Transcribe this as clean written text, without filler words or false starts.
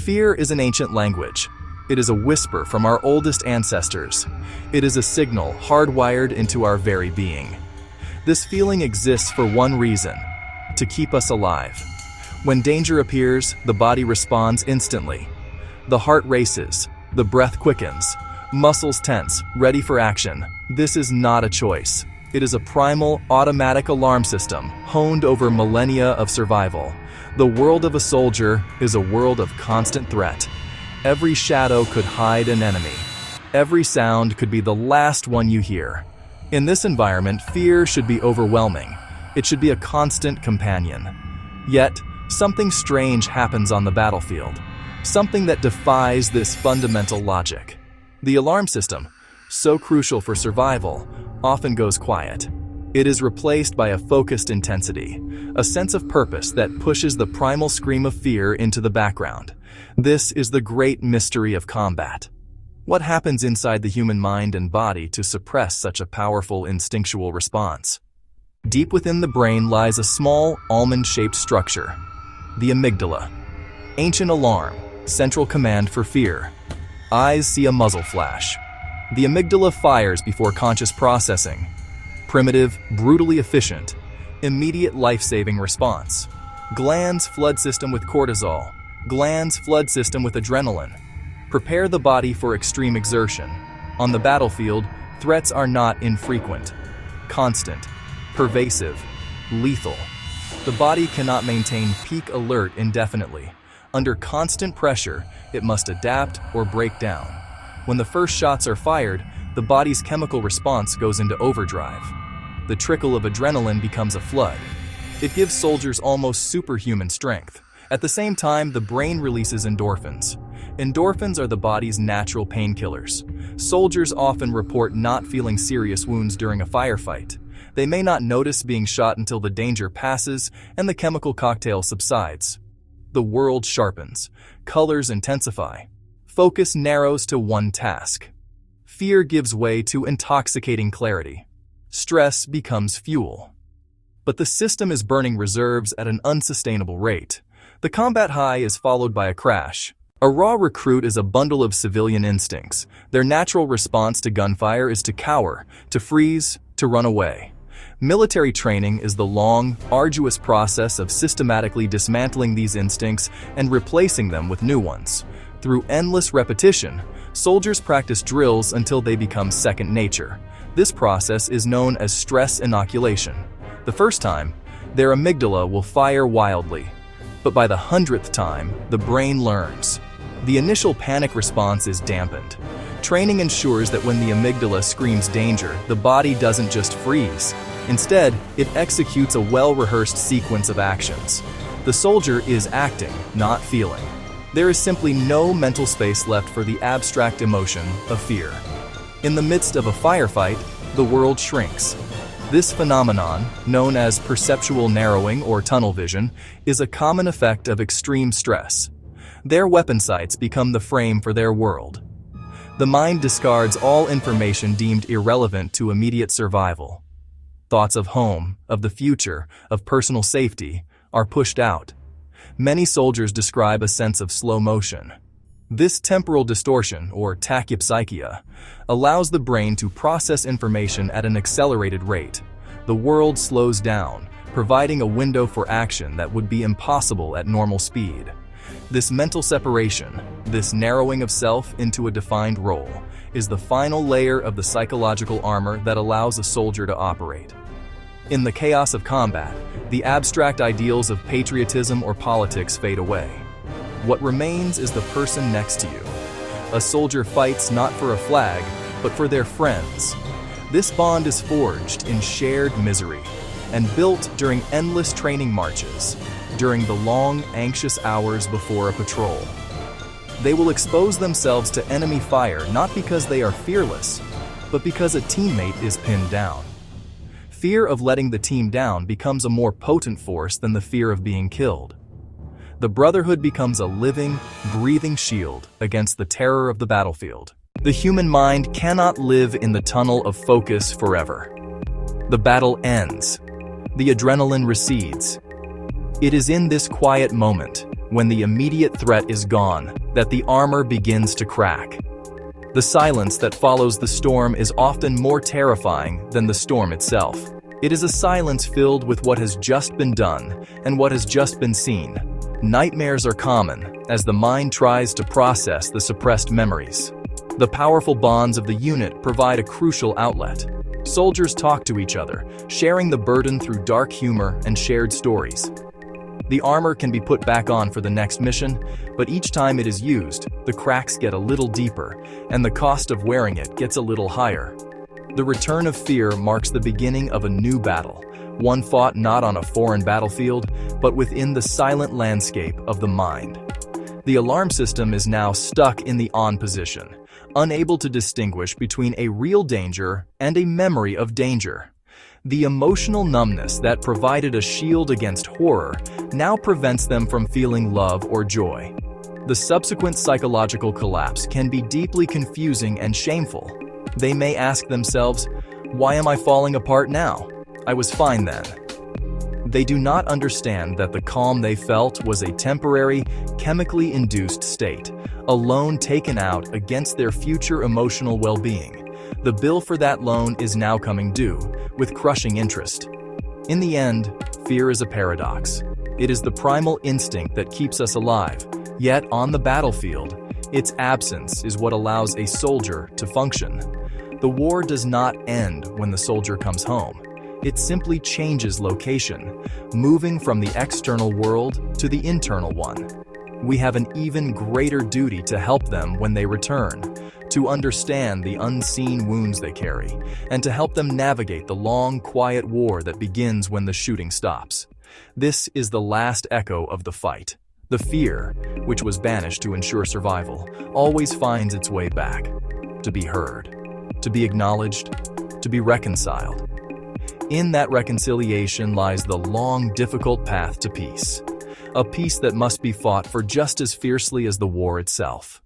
Fear is an ancient language. It is a whisper from our oldest ancestors. It is a signal hardwired into our very being. This feeling exists for one reason: to keep us alive. When danger appears, the body responds instantly. The heart races, the breath quickens, muscles tense, ready for action. This is not a choice. It is a primal, automatic alarm system honed over millennia of survival. The world of a soldier is a world of constant threat. Every shadow could hide an enemy. Every sound could be the last one you hear. In this environment, fear should be overwhelming. It should be a constant companion. Yet, something strange happens on the battlefield. Something that defies this fundamental logic. The alarm system, so crucial for survival, often goes quiet. It is replaced by a focused intensity, a sense of purpose that pushes the primal scream of fear into the background. This is the great mystery of combat. What happens inside the human mind and body to suppress such a powerful instinctual response? Deep within the brain lies a small, almond-shaped structure, the amygdala. Ancient alarm, central command for fear. Eyes see a muzzle flash. The amygdala fires before conscious processing. Primitive, brutally efficient, immediate life-saving response. Glands flood system with cortisol. Glands flood system with adrenaline. Prepare the body for extreme exertion. On the battlefield, threats are not infrequent. Constant, pervasive, lethal. The body cannot maintain peak alert indefinitely. Under constant pressure, it must adapt or break down. When the first shots are fired, the body's chemical response goes into overdrive. The trickle of adrenaline becomes a flood. It gives soldiers almost superhuman strength. At the same time, the brain releases endorphins. Endorphins are the body's natural painkillers. Soldiers often report not feeling serious wounds during a firefight. They may not notice being shot until the danger passes and the chemical cocktail subsides. The world sharpens. Colors intensify. Focus narrows to one task. Fear gives way to intoxicating clarity. Stress becomes fuel. But the system is burning reserves at an unsustainable rate. The combat high is followed by a crash. A raw recruit is a bundle of civilian instincts. Their natural response to gunfire is to cower, to freeze, to run away. Military training is the long, arduous process of systematically dismantling these instincts and replacing them with new ones. Through endless repetition, soldiers practice drills until they become second nature. This process is known as stress inoculation. The first time, their amygdala will fire wildly. But by the 100th time, the brain learns. The initial panic response is dampened. Training ensures that when the amygdala screams danger, the body doesn't just freeze. Instead, it executes a well-rehearsed sequence of actions. The soldier is acting, not feeling. There is simply no mental space left for the abstract emotion of fear. In the midst of a firefight, the world shrinks. This phenomenon, known as perceptual narrowing or tunnel vision, is a common effect of extreme stress. Their weapon sights become the frame for their world. The mind discards all information deemed irrelevant to immediate survival. Thoughts of home, of the future, of personal safety are pushed out. Many soldiers describe a sense of slow motion. This temporal distortion, or tachypsychia, allows the brain to process information at an accelerated rate. The world slows down, providing a window for action that would be impossible at normal speed. This mental separation, this narrowing of self into a defined role, is the final layer of the psychological armor that allows a soldier to operate. In the chaos of combat, the abstract ideals of patriotism or politics fade away. What remains is the person next to you. A soldier fights not for a flag, but for their friends. This bond is forged in shared misery and built during endless training marches, during the long, anxious hours before a patrol. They will expose themselves to enemy fire not because they are fearless, but because a teammate is pinned down. Fear of letting the team down becomes a more potent force than the fear of being killed. The brotherhood becomes a living, breathing shield against the terror of the battlefield. The human mind cannot live in the tunnel of focus forever. The battle ends. The adrenaline recedes. It is in this quiet moment, when the immediate threat is gone, that the armor begins to crack. The silence that follows the storm is often more terrifying than the storm itself. It is a silence filled with what has just been done and what has just been seen. Nightmares are common as the mind tries to process the suppressed memories. The powerful bonds of the unit provide a crucial outlet. Soldiers talk to each other, sharing the burden through dark humor and shared stories. The armor can be put back on for the next mission, but each time it is used, the cracks get a little deeper, and the cost of wearing it gets a little higher. The return of fear marks the beginning of a new battle, one fought not on a foreign battlefield, but within the silent landscape of the mind. The alarm system is now stuck in the on position, unable to distinguish between a real danger and a memory of danger. The emotional numbness that provided a shield against horror now prevents them from feeling love or joy. The subsequent psychological collapse can be deeply confusing and shameful. They may ask themselves, "Why am I falling apart now? I was fine then." They do not understand that the calm they felt was a temporary, chemically induced state, a loan taken out against their future emotional well-being. The bill for that loan is now coming due, with crushing interest. In the end, fear is a paradox. It is the primal instinct that keeps us alive, yet on the battlefield, its absence is what allows a soldier to function. The war does not end when the soldier comes home. It simply changes location, moving from the external world to the internal one. We have an even greater duty to help them when they return, to understand the unseen wounds they carry, and to help them navigate the long, quiet war that begins when the shooting stops. This is the last echo of the fight. The fear, which was banished to ensure survival, always finds its way back, to be heard, to be acknowledged, to be reconciled. In that reconciliation lies the long, difficult path to peace, a peace that must be fought for just as fiercely as the war itself.